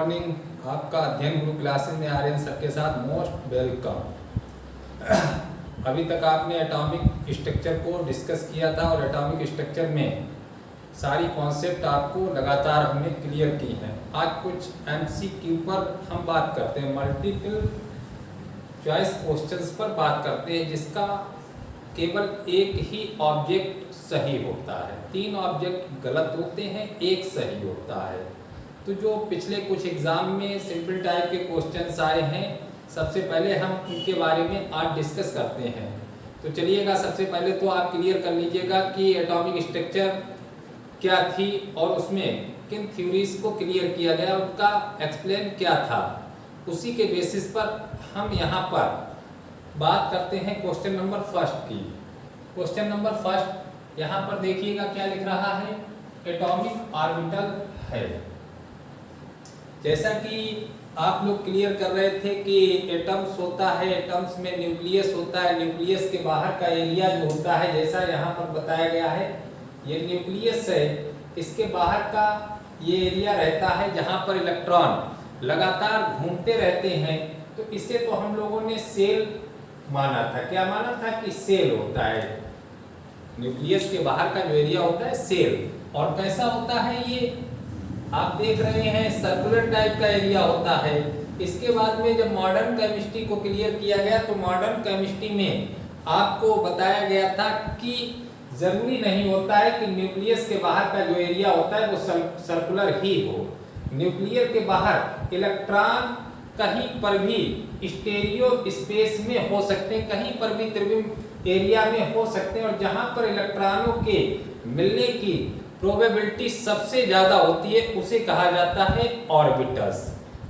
Morning. आपका अध्ययन गुरु classes में आर्यन सर के साथ मोस्ट वेलकम। अभी तक आपने एटॉमिक स्ट्रक्चर को डिस्कस किया था और एटॉमिक स्ट्रक्चर में सारी कॉन्सेप्ट आपको लगातार हमने क्लियर की हैं। आज कुछ एमसीक्यू पर हम बात करते हैं, मल्टीपल चॉइस क्वेश्चंस पर बात करते हैं, जिसका केवल एक ही ऑब्जेक्ट सही होता है। 3 ऑब्जेक्ट गलत होते हैं, एक सही होता है। तो जो पिछले कुछ एग्जाम में सिंपल टाइप के क्वेश्चंस आए हैं, सबसे पहले हम उनके बारे में आज डिस्कस करते हैं। तो चलिएगा, सबसे पहले तो आप क्लियर कर लीजिएगा कि एटॉमिक स्ट्रक्चर क्या थी और उसमें किन थ्योरीज को क्लियर किया गया, उनका एक्सप्लेन क्या था। उसी के बेसिस पर हम यहाँ पर बात करते हैं क्वेश्चन नंबर फर्स्ट की। क्वेश्चन नंबर फर्स्ट यहाँ पर देखिएगा क्या लिख रहा है, एटॉमिक ऑर्बिटल है। जैसा कि आप लोग क्लियर कर रहे थे कि एटम्स होता है, एटम्स में न्यूक्लियस होता है, न्यूक्लियस के बाहर का एरिया जो होता है, जैसा यहाँ पर बताया गया है, ये न्यूक्लियस है, इसके बाहर का ये एरिया रहता है जहाँ पर इलेक्ट्रॉन लगातार घूमते रहते हैं। तो इसे तो हम लोगों ने सेल माना था। क्या माना था कि सेल होता है, न्यूक्लियस के बाहर का जो एरिया होता है सेल। और कैसा होता है ये, आप देख रहे हैं सर्कुलर टाइप का एरिया होता है। इसके बाद में जब मॉडर्न केमिस्ट्री को क्लियर किया गया तो मॉडर्न केमिस्ट्री में आपको बताया गया था कि जरूरी नहीं होता है कि न्यूक्लियस के बाहर का जो एरिया होता है वो सर्कुलर ही हो। न्यूक्लियर के बाहर इलेक्ट्रॉन कहीं पर भी स्टेरियो स्पेस में हो सकते हैं, कहीं पर भी त्रिविम एरिया में हो सकते हैं, और जहां पर इलेक्ट्रॉनों के मिलने की प्रोबेबिलिटी सबसे ज्यादा होती है उसे कहा जाता है ऑर्बिटल्स।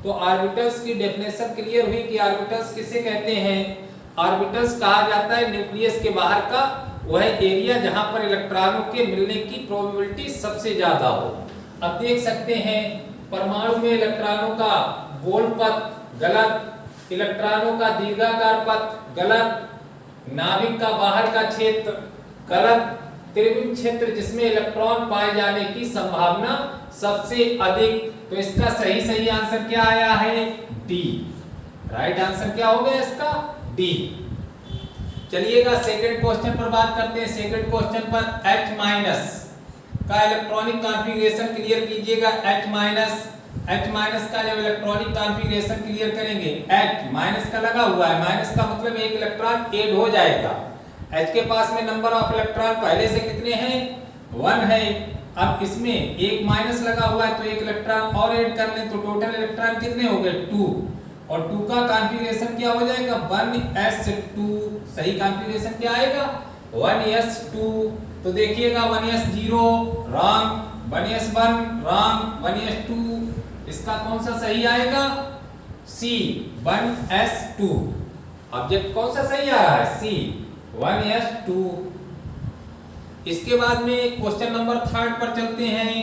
तो ऑर्बिटल्स की डेफिनेशन क्लियर हुई कि ऑर्बिटल्स किसे कहते हैं। ऑर्बिटल्स कहा जाता है न्यूक्लियस के बाहर का वह एरिया जहां पर इलेक्ट्रॉनों के मिलने की प्रोबेबिलिटी सबसे ज्यादा हो। अब देख सकते हैं परमाणु में इलेक्ट्रॉनों का गोल पथ गलत, इलेक्ट्रॉनों का दीर्घाकार पथ गलत, नाभिक का बाहर का क्षेत्र गलत, त्रिविम क्षेत्र जिसमें इलेक्ट्रॉन पाए जाने की संभावना सबसे अधिक। तो इसका सही आंसर क्या आया है, डी। राइट आंसर क्या हो गया इसका, डी। चलिएगा सेकंड क्वेश्चन पर बात करते हैं। सेकंड क्वेश्चन पर H माइनस का इलेक्ट्रॉनिक कॉन्फ़िगरेशन क्लियर कीजिएगा। H माइनस का जब इलेक्ट्रॉनिक कॉन्फ़िगरेशन क्लियर करेंगे, H माइनस का लगा हुआ है, माइनस का मतलब एक इलेक्ट्रॉन ऐड हो जाएगा। H के पास में नंबर ऑफ इलेक्ट्रॉन पहले से कितने हैं, 1 है। अब इसमें एक माइनस लगा हुआ है तो एक इलेक्ट्रॉन और ऐड कर लें तो टोटल इलेक्ट्रॉन कितने हो गए, 2। और 2 का कॉन्फ़िगरेशन क्या हो जाएगा, 1s2। सही कॉन्फ़िगरेशन क्या आएगा, 1s2। तो देखिएगा 1s0 wrong, 1s1 wrong, 1s2 इसका कौन सा सही आएगा, C 1s2। ऑब्जेक्ट कौन सा सही आ रहा है, C 1s2। इसके बाद में क्वेश्चन नंबर 3 पर चलते हैं।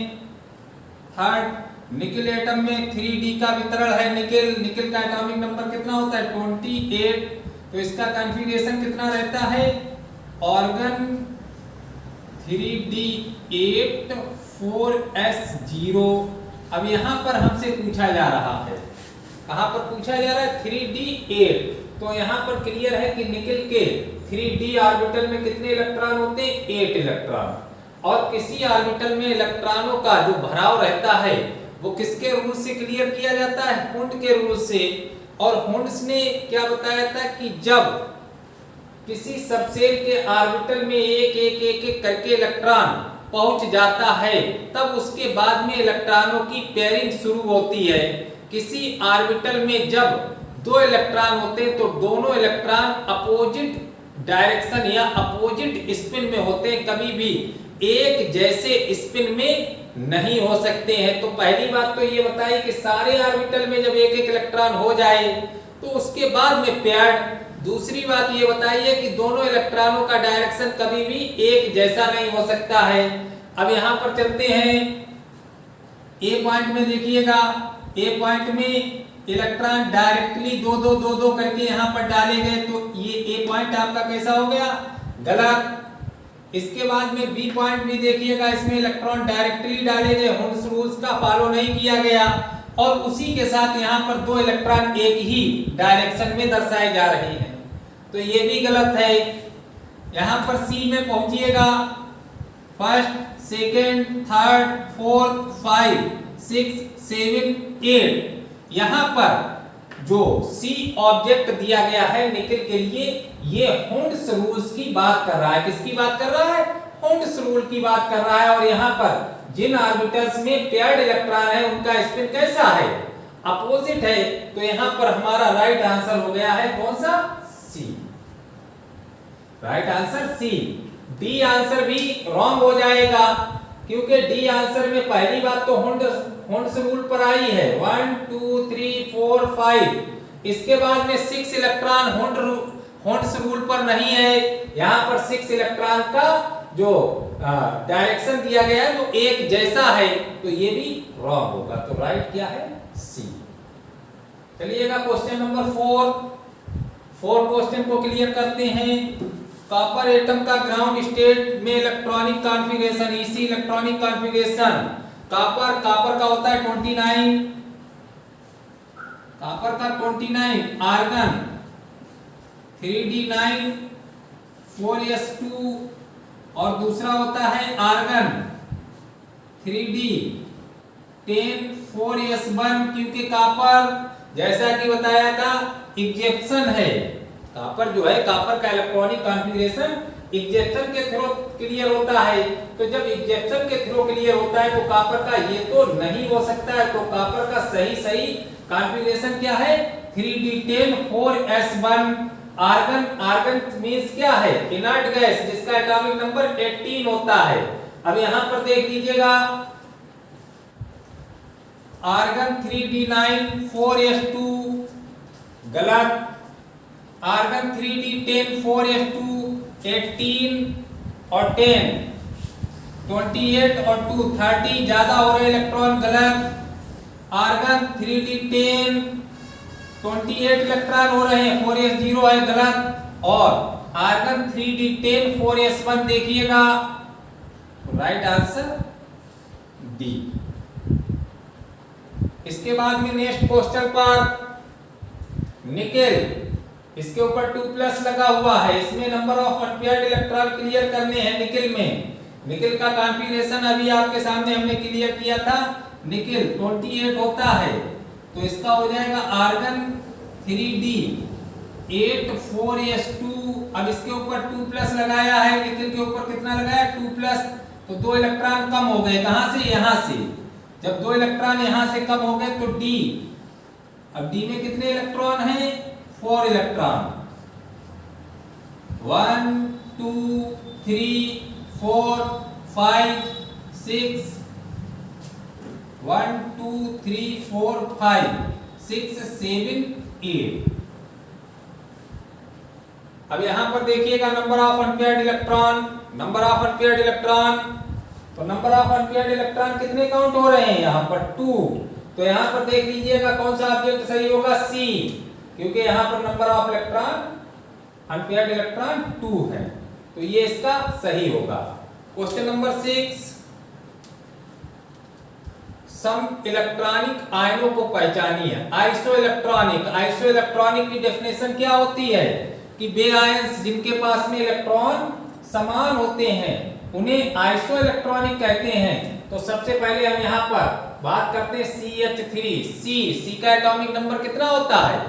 थर्ड, निकेल एटम में 3d का वितरण है। निकेल का एटॉमिक नंबर कितना होता है, 28। तो इसका कॉन्फ़िगरेशन कितना रहता है, ऑर्गन 3d8 4s0। अब यहाँ पर हमसे पूछा जा रहा है, कहाँ पर पूछा जा रहा है, 3d8। तो यहाँ पर क्लियर है कि निकेल के 3d ऑर्बिटल में कितने इलेक्ट्रॉन होते हैं, 8 इलेक्ट्रॉन। और किसी ऑर्बिटल में इलेक्ट्रॉनों का जो भराव रहता है वो किसके रूल से क्लियर किया जाता है, हुंड के रूल से। और हुंड्स ने क्या बताया था कि जब किसी सबसेल के ऑर्बिटल में एक करके इलेक्ट्रॉन पहुंच जाता है तब उसके बाद में इलेक्ट्रॉनों की पेयरिंग शुरू होती है। किसी ऑर्बिटल में जब 2 इलेक्ट्रॉन होते हैं तो दोनों इलेक्ट्रॉन अपोजिट डायरेक्शन या अपोजिट स्पिन में होते हैं, कभी भी एक जैसे स्पिन में नहीं हो सकते हैं। तो पहली बात तो ये बताइए कि सारे ऑर्बिटल में जब एक इलेक्ट्रॉन हो जाए तो उसके बाद में पेयर्ड। दूसरी बात ये बताइए कि दोनों इलेक्ट्रॉनों का डायरेक्शन कभी भी एक जैसा नहीं हो सकता है। अब यहाँ पर चलते हैं, ए पॉइंट में देखिएगा, ए पॉइंट में इलेक्ट्रॉन डायरेक्टली दो करके यहाँ पर डाले गए, तो ये ए पॉइंट आपका कैसा हो गया, गलत। इसके बाद में बी पॉइंट भी देखिएगा, इसमें इलेक्ट्रॉन डायरेक्टली डाले गए, हुंड्स रूल्स का फॉलो नहीं किया गया। और उसी के साथ यहाँ पर दो इलेक्ट्रॉन एक ही डायरेक्शन में दर्शाए जा रहे हैं, तो ये भी गलत है। यहाँ पर सी में पहुंचिएगा, फर्स्ट, सेकेंड, थर्ड, फोर्थ, 5, 6, 7, 8। यहाँ पर जो सी ऑब्जेक्ट दिया गया है निकेल के लिए, ये हुंड्स रूल्स की बात कर रहा है। किसकी बात कर रहा है? हुंड्स रूल की बात कर रहा है। और यहाँ पर जिन ऑर्बिटल्स में पेयर्ड इलेक्ट्रॉन है उनका स्पिन कैसा है? अपोजिट है। तो यहाँ पर हमारा राइट आंसर हो गया है कौन सा? C. Right answer C. D answer भी रॉन्ग हो जाएगा, क्योंकि डी आंसर में पहली बात तो हुंड्स रूल पर आई है, 1 2 3 4 5। इसके बाद में 6 इलेक्ट्रॉन हुंड्स रूल पर नहीं है। यहाँ पर 6 इलेक्ट्रॉन का जो डायरेक्शन दिया गया है वो एक जैसा है, तो ये भी रॉन्ग होगा। तो राइट क्या है? सी। चलिएगा क्वेश्चन नंबर 4 क्वेश्चन को क्लियर करते हैं। कॉपर एटम का ग्राउंड स्टेट में इलेक्ट्रॉनिक कॉन्फ़िगरेशन, इसी इलेक्ट्रॉनिक कॉन्फ़िगरेशन कॉपर का होता है 29, कॉपर का 29, आर्गन 3d9 4s2 और दूसरा होता है आर्गन 3d10 4s1। क्योंकि कॉपर जैसा कि बताया था इजेक्शन है, कॉपर जो है, कॉपर का इलेक्ट्रॉनिक कॉन्फ़िगरेशन इजेक्शन के थ्रू क्लियर होता है। तो जब इजेक्शन के थ्रू क्लियर होता है तो कॉपर का ये तो नहीं हो सकता है। तो कॉपर का सही कॉन्फ़िगरेशन क्या है? 3d10 4s1। आर्गन मींस क्या है? इनर्ट गैस, जिसका एटॉमिक नंबर 18 होता है। अब यहां पर देख लीजिएगा, आर्गन 3d9 4s2 गलत, आर्गन 3d10 4s2 18 और 10 28 और 2 30 ज्यादा हो रहे इलेक्ट्रॉन, गलत। आर्गन 3d10 28 इलेक्ट्रॉन हो रहे हैं, 4s0 है, गलत। और आर्गन 3d10 4s1 देखिएगा, राइट आंसर डी। इसके बाद में नेक्स्ट क्वेश्चन पर निकेल, इसके ऊपर 2+ लगा हुआ है। इसमें number of unpaired electron clear करने हैं निकेल में। निकेल का कॉन्फ़िगरेशन अभी आपके सामने हमने क्लियर किया था। निकेल 28 होता है, तो इसका हो जाएगा आर्गन 3d8 4s2। अब इसके ऊपर 2+ लगाया है, निकेल के ऊपर कितना लगाया? 2+। तो 2 इलेक्ट्रॉन कम हो गए, कहां से? यहां से। जब 2 इलेक्ट्रॉन यहां से कम हो गए तो डी, अब डी में कितने इलेक्ट्रॉन हैं? 4 इलेक्ट्रॉन, 1 2 3 4 5 6 1 2 3 4 5 6 7 8। अब यहां पर देखिएगा number of unpaired electron, number of unpaired electron. तो नंबर ऑफ अनपेयर्ड इलेक्ट्रॉन कितने काउंट हो रहे हैं? यहां पर 2। तो यहां पर देख लीजिएगा कौन सा ऑब्जेक्ट सही होगा? सी, क्योंकि यहां पर number of electron unpaired electron 2 है, तो ये इसका सही होगा। क्वेश्चन नंबर 6, सम इलेक्ट्रॉनिक आयनों को पहचानिए। आइसोइलेक्ट्रॉनिक की डेफिनेशन क्या होती है? कि वे आयंस जिनके पास में इलेक्ट्रॉन समान होते हैं उन्हें आइसोइलेक्ट्रॉनिक कहते हैं। तो सबसे पहले हम यहाँ पर बात करते हैं CH3। सी का एटॉमिक नंबर कितना होता है?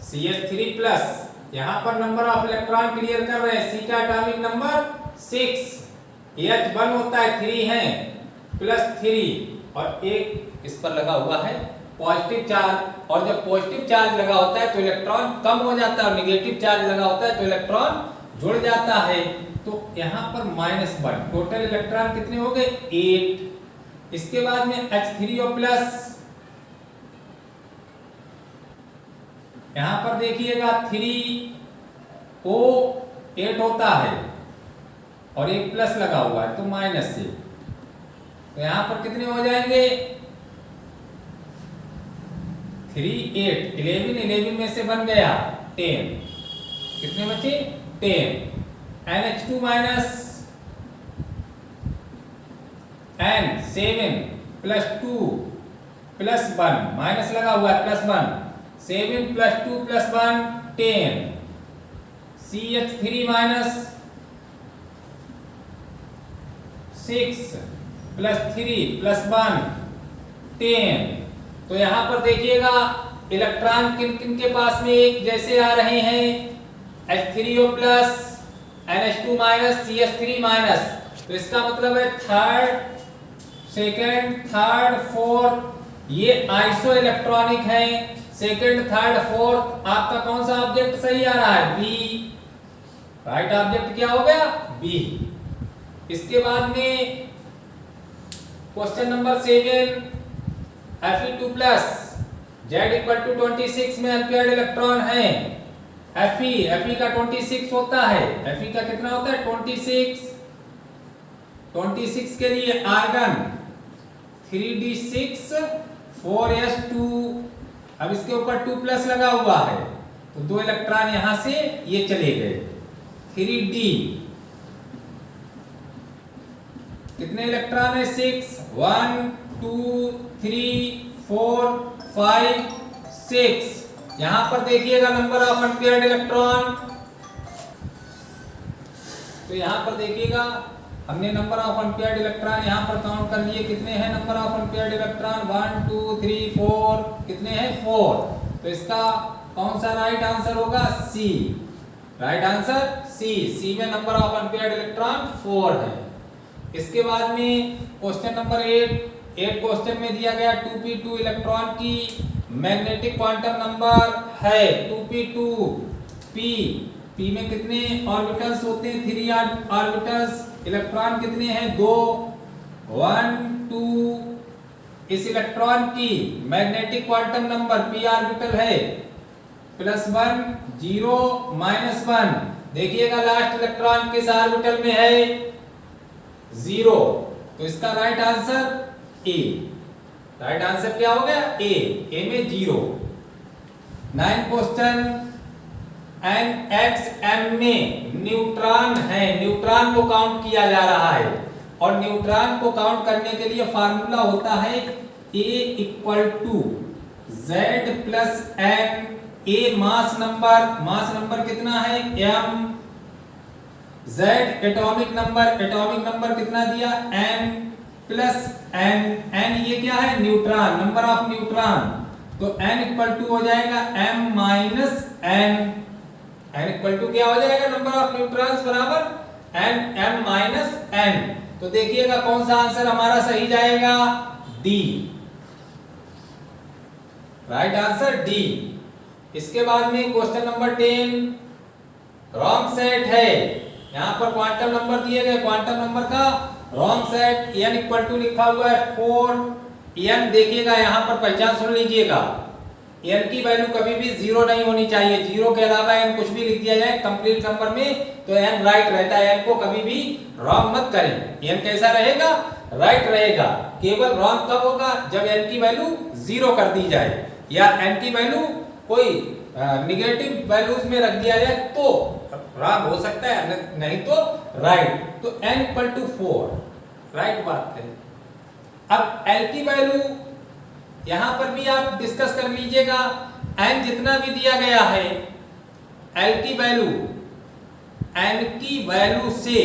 CH3+। यहाँ पर नंबर ऑफ इलेक्ट्रॉन क्लियर कर रहे हैं, सी का एटॉमिक नंबर 6, H1 होता है, 3 है, +3 और एक इस पर लगा हुआ है पॉजिटिव चार्ज। और जब पॉजिटिव चार्ज लगा होता है तो इलेक्ट्रॉन कम हो जाता है, और नेगेटिव चार्ज लगा होता है तो इलेक्ट्रॉन जुड़ जाता है। तो यहाँ पर -1, टोटल इलेक्ट्रॉन कितने हो गए? 8। इसके बाद में H3O+, यहाँ पर देखिएगा 3O8 होता है और एक प्लस लगा हुआ है तो माइनस से, तो यहाँ पर कितने हो जाएंगे? 3 8 11 में से बन गया 10, कितने बचे? 10। NH2 माइनस N 7 +2 +1 माइनस लगा हुआ है +1 7 + 2 + 1 10 CH3 माइनस 6 + 3 + 1 10। तो यहां पर देखिएगा इलेक्ट्रॉन किन किन के पास में एक जैसे आ रहे हैं H3O plus NH2 minus CH3 minus. तो इसका मतलब है थर्ड, सेकेंड, थर्ड, फोर्थ ये आइसो इलेक्ट्रॉनिक है। सेकेंड, थर्ड, फोर्थ आपका कौन सा ऑब्जेक्ट सही आ रहा है? बी। राइट ऑब्जेक्ट क्या हो गया? बी। इसके बाद में question number 7 Fe2 plus Z = 26 में अनपेयर्ड इलेक्ट्रॉन है। Fe का 26 होता है। Fe का कितना होता है? 26 के लिए आर्गन 3d6 4s2। अब इसके ऊपर 2 प्लस लगा हुआ है तो 2 इलेक्ट्रॉन यहां से ये चले गए। 3d कितने इलेक्ट्रॉन है? 6 1 2 3 4 5 6। यहां पर देखिएगा नंबर ऑफ अनपेयर्ड इलेक्ट्रॉन। तो यहां पर देखिएगा हमने नंबर ऑफ अनपेयर्ड इलेक्ट्रॉन यहां पर काउंट कर लिए। कितने हैं नंबर ऑफ अनपेयर्ड इलेक्ट्रॉन? 1 2 3 4। कितने हैं? 4। तो इसका कौन सा राइट आंसर होगा? सी। राइट आंसर सी में नंबर ऑफ अनपेयर्ड इलेक्ट्रॉन 4 है। इसके बाद में क्वेश्चन नंबर 8 क्वेश्चन में दिया गया 2p2 इलेक्ट्रॉन की मैग्नेटिक क्वांटम नंबर है 2p2। p में कितने ऑर्बिटल्स होते हैं? 3 ऑर्बिटल्स। इलेक्ट्रॉन कितने हैं? 2 1 2। इस इलेक्ट्रॉन की magnetic quantum number p orbital है +1 0 -1। देखिएगा लास्ट इलेक्ट्रॉन किस ऑर्बिटल में है? 0। तो इसका right answer A. Right answer क्या हो गया? ए में 0। 9 क्वेश्चन NXM में न्यूट्रॉन है। न्यूट्रॉन को काउंट किया जा रहा है और न्यूट्रॉन को काउंट करने के लिए फार्मूला होता है A = Z + N। A mass number कितना है? m। Z एटॉमिक नंबर कितना दिया? n + n ये क्या है? Neutron, number of neutron. तो n = हो जाएगा m - n। n = क्या हो जाएगा? नंबर ऑफ न्यूट्रॉन्स बराबर m - n। तो देखिएगा कौन सा आंसर हमारा सही जाएगा? डी। Right answer D. इसके बाद में क्वेश्चन नंबर 10 रॉन्ग सेट है। यहां पर क्वांटम नंबर दिए गए, क्वांटम नंबर का रॉन्ग सेट n = लिखा हुआ है 4। n देखिएगा यहां पर पहचान सुन लीजिएगा, n की वैल्यू कभी भी 0 नहीं होनी चाहिए। 0 के अलावा n कुछ भी लिख दिया जाए कंप्लीट नंबर में तो n राइट रहता है। n को कभी भी रॉन्ग मत करें। n कैसा रहेगा? राइट रहेगा। केवल रॉन्ग कब होगा? जब n की वैल्यू 0 कर दी जाए या n की वैल्यू कोई निगेटिव वैल्यूज में रख दिया जाए तो रॉन्ग हो सकता है, नहीं तो राइट। तो n = 4 राइट बात है। अब l की वैल्यू यहां पर भी आप डिस्कस कर लीजिएगा। n जितना भी दिया गया है l की वैल्यू n की वैल्यू से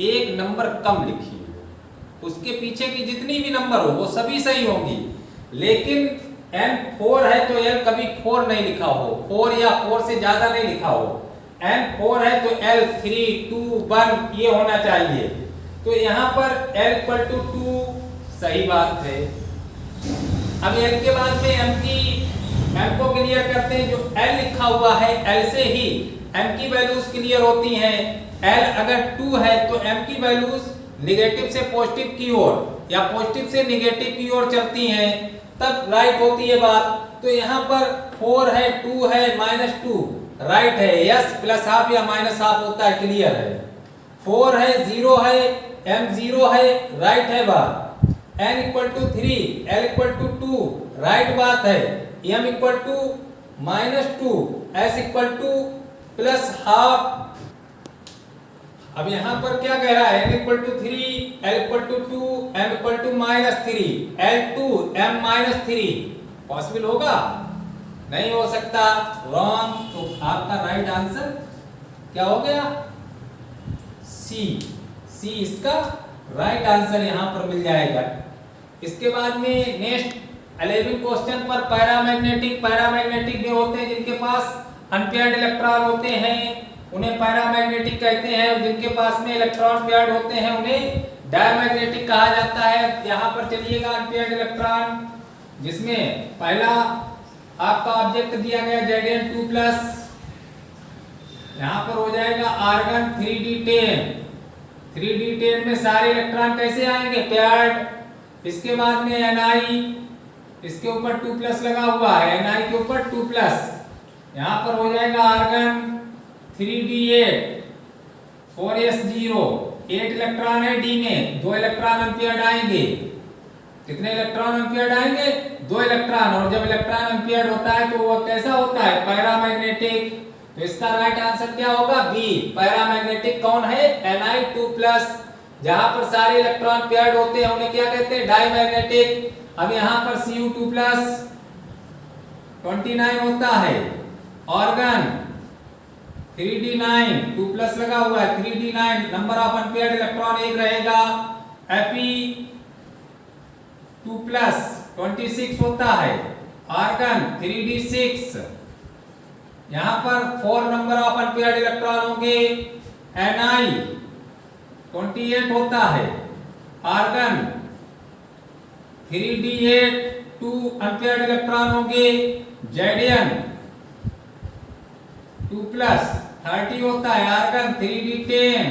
एक नंबर कम लिखिए। उसके पीछे की जितनी भी नंबर हो वो सभी सही होंगी, लेकिन n 4 है तो l कभी 4 नहीं लिखा हो, 4 या 4 से ज्यादा नहीं लिखा हो। n 4 है तो l 3 2 1 ये होना चाहिए। तो यहां पर l = 2 सही बात है। अब l के बाद में m को क्लियर करते हैं। जो l लिखा हुआ है l से ही m की वैल्यूज क्लियर होती हैं। l अगर 2 है तो m की वैल्यूज नेगेटिव से पॉजिटिव की ओर या पॉजिटिव से नेगेटिव की ओर चलती हैं, तब राइट होती है बात। तो यहाँ पर 4 है 2 है -2 राइट है। यस +½ या -½ होता है, क्लियर है। 4 है 0 है m 0 है राइट है बात। n = 3 l = 2 राइट बात है। m = -2 s = +½ अब यहाँ पर क्या कह रहा है, n equal to 3, l equal to 2, m equal to -3, l2 m -3 possible होगा? नहीं हो सकता, रॉन्ग। तो आपका राइट आंसर क्या हो गया? सी इसका राइट आंसर यहाँ पर मिल जाएगा। इसके बाद में नेक्स्ट 11 क्वेश्चन पर पैरामैग्नेटिक भी होते हैं जिनके पास अनपेयर्ड इलेक्ट्रॉन होते हैं उन्हें पैरामैग्नेटिक कहते हैं, और जिनके पास में इलेक्ट्रॉन पेयर्ड होते हैं उन्हें डायमैग्नेटिक कहा जाता है। यहाँ पर चलिएगा अनपेयर्ड इलेक्ट्रॉन, जिसमें पहला आपका ऑब्जेक्ट दिया गया Zn2+, यहाँ पर हो जाएगा आर्गन 3d10 में सारे इलेक्ट्रॉन कैसे आएंगे? पेयर्ड। इसके बाद में Ni, इसके ऊपर 2+ लगा हुआ है, Ni के ऊपर 2+, यहाँ पर हो जाएगा आर्गन 3d8 4s0, 8 इलेक्ट्रॉन है d में, 2 इलेक्ट्रॉन अनपेयर्ड आएंगे। कितने इलेक्ट्रॉन अनपेयर्ड आएंगे? 2 इलेक्ट्रॉन। और जब इलेक्ट्रॉन अनपेयर्ड होता है तो वो कैसा होता है? पैरामैग्नेटिक। तो इसका राइट आंसर क्या होगा? बी। पैरामैग्नेटिक कौन है? Ni2+। जहां पर सारे इलेक्ट्रॉन पेयर्ड होते हैं उन्हें क्या कहते हैं? डायमैग्नेटिक। अब यहाँ पर Cu2+ 29 होता है, ऑर्गन 3d9 2+ लगा हुआ है, 3d9 number of unpaired electron 1 रहेगा। Fe2+ 26 होता है, आर्गन 3d6, यहां पर 4 नंबर ऑफ अनपेयर्ड इलेक्ट्रॉन होंगे। Ni 28 होता है, आर्गन 3d8 2 अनपेयर्ड इलेक्ट्रॉन होंगे। Zn 2+ 30 होता है, आर्गन 3d10,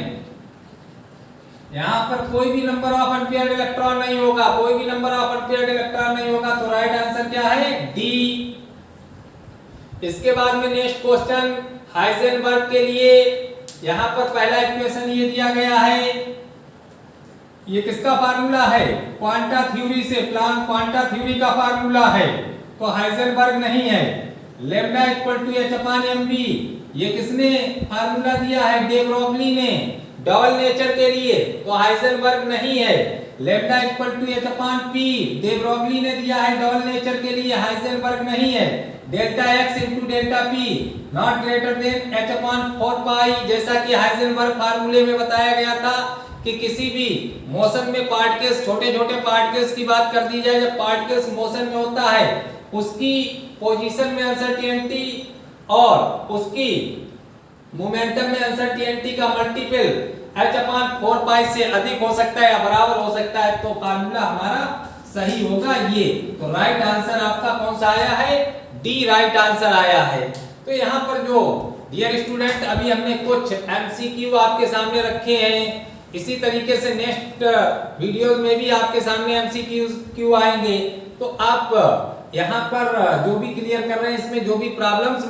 यहाँ पर कोई भी नंबर ऑफ अनपेयर्ड इलेक्ट्रॉन नहीं होगा, कोई भी नंबर ऑफ अनपेयर्ड इलेक्ट्रॉन नहीं होगा, तो राइट आंसर क्या है? डी। इसके बाद में नेक्स्ट क्वेश्चन हाइजेनबर्ग के लिए, यहाँ पर पहला इक्वेशन ये दिया गया है, ये किसका फार्मूला है? क्वांटा थ्योरी से, प्लांक क्वांटा थ्योरी का फार्मूला है, तो हाइजेनबर्ग नहीं है। लैम्डा इक्वल टू h/mv, ये किसने फार्मूला दिया है? डे ब्रोगली ने, डबल नेचर के लिए, तो हाइजेनबर्ग नहीं है। Lambda equal to h/p, de Broglie ने दिया है डबल नेचर के लिए, हाइजेनबर्ग नहीं है। Delta x into delta p not greater than h/4π, जैसा कि हाइजेनबर्ग फार्मूले में बताया गया था कि किसी भी मोशन में पार्टिकल्स, छोटे छोटे पार्टिकल्स की बात कर दी जाए, जब पार्टिकल्स मोशन में होता है उसकी पोजीशन में अनसर्टेनिटी और उसकी मोमेंटम में अनसर्टेनिटी का मल्टीपल h/4π से अधिक हो सकता है या बराबर हो सकता है, तो फार्मूला हमारा सही होगा ये। तो राइट आंसर आपका कौन सा आया है? डी राइट आंसर आया है। तो यहाँ पर जो डियर स्टूडेंट अभी हमने कुछ MCQ आपके सामने रखे हैं, इसी तरीके से नेक्स्ट वीडियोस में भी आपके सामने MCQ आएंगे, तो आप यहाँ पर जो भी क्लियर कर रहे हैं इसमें जो भी प्रॉब्लम्स